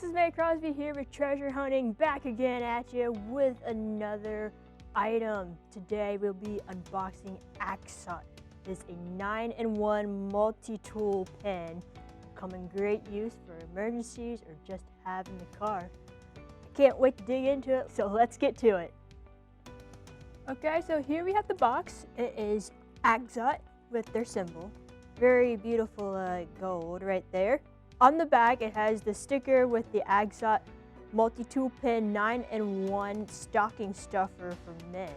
this is Mae Crosby here with Treasure Hunting, back again at you with another item. Today we'll be unboxing Ackzot. It's a 9-in-1 multi-tool pen. Come in great use for emergencies or just to have in the car. I can't wait to dig into it, so let's get to it. Okay, so here we have the box. It is Ackzot with their symbol. Very beautiful gold right there. On the back, it has the sticker with the Ackzot multi-tool pen 9-in-1 stocking stuffer for men,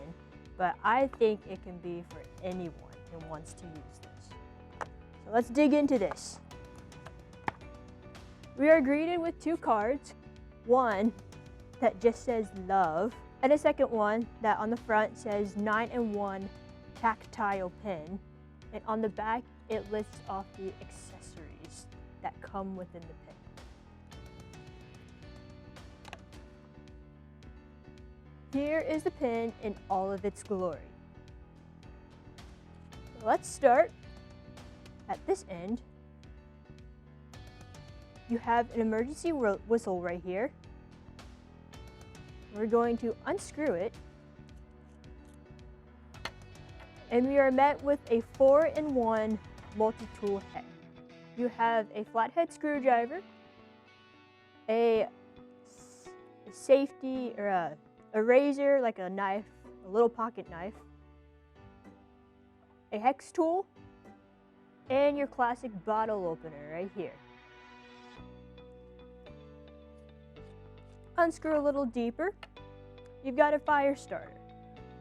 but I think it can be for anyone who wants to use this. So let's dig into this. We are greeted with two cards, one that just says love, and a second one that on the front says 9-in-1 tactile pen, and on the back it lists off the accessories that come within the pen. Here is the pen in all of its glory. So let's start at this end. You have an emergency whistle right here. We're going to unscrew it, and we are met with a 4-in-1 multi-tool head. You have a flathead screwdriver, a safety or a razor, like a knife, a little pocket knife, a hex tool, and your classic bottle opener right here. Unscrew a little deeper. You've got a fire starter.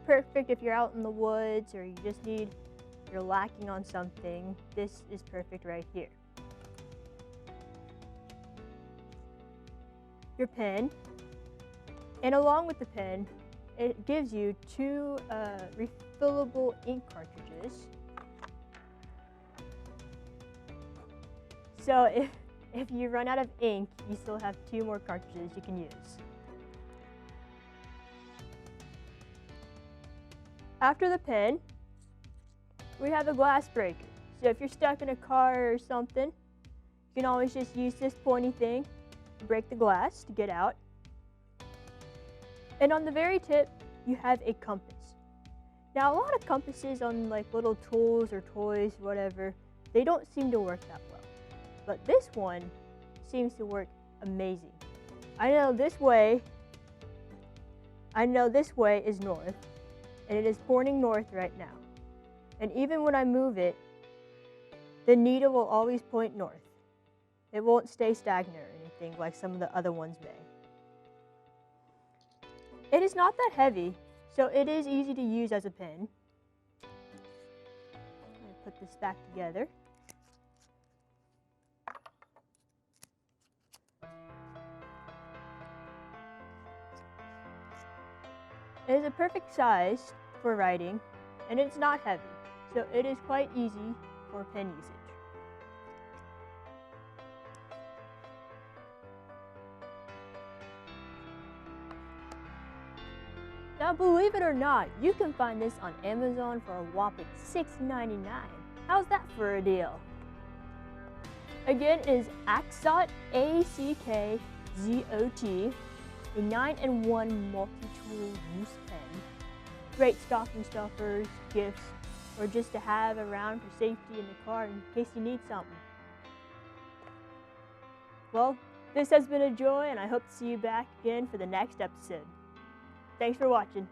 Perfect if you're out in the woods or you're lacking on something. This is perfect right here. Your pen, and along with the pen, it gives you two refillable ink cartridges. So if you run out of ink, you still have two more cartridges you can use. After the pen, we have a glass breaker. So if you're stuck in a car or something, you can always just use this pointy thing to break the glass to get out. And on the very tip, you have a compass. Now, a lot of compasses on like little tools or toys, whatever, they don't seem to work that well. But this one seems to work amazing. I know this way is north, and it is pointing north right now. And even when I move it, the needle will always point north. It won't stay stagnant or anything like some of the other ones may. It is not that heavy, so it is easy to use as a pen. I'm going to put this back together. It is a perfect size for writing, and it's not heavy, so it is quite easy for pen usage. Now, believe it or not, you can find this on Amazon for a whopping $6.99. How's that for a deal? Again, it is Ackzot, Ackzot, a 9-in-1 multi-tool use pen. Great stocking stuffers, gifts, or just to have around for safety in the car in case you need something. Well, this has been a joy, and I hope to see you back again for the next episode. Thanks for watching.